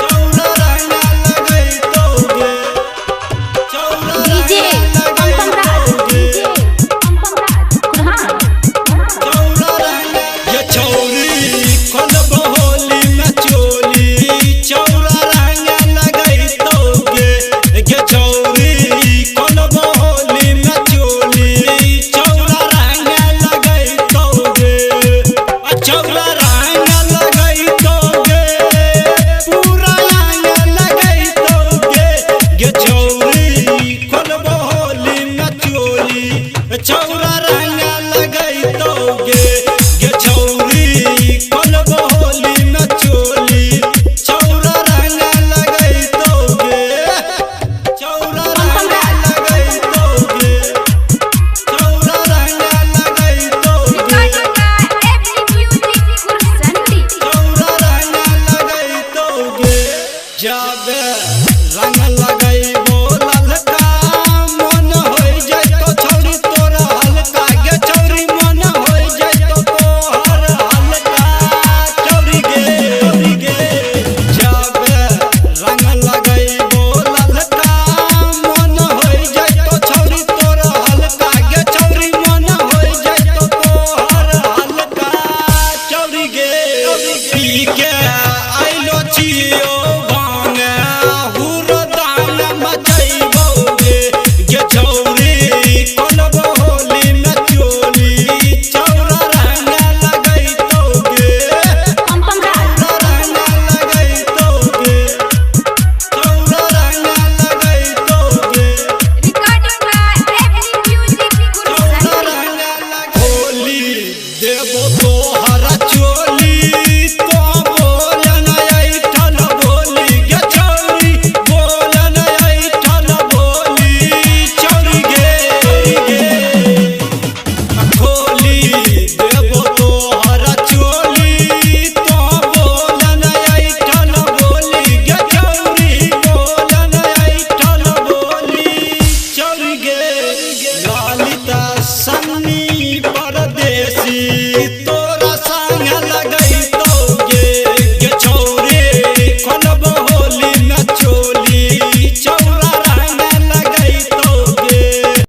चौरा रंग लगैतोगे गे छौरी कोलब होली में चोली चौरा रंग लगैतोगे चौरा रंग लगैतोगे चौरा रंग लगैतोगे चौरा रंग लगैतोगे जब रंग लगैबो ललका मन होई जइतो छौरी तोरा हल्का गे छौरी मन होई जइतो तोहर हल्का छौरी गे जब रंग लगैबो ललका मन होई जइतो छौरी तोरा हल्का गे छौरी मन होई जइतो तोहर हल्का छौरी गे पी के आइलो छियो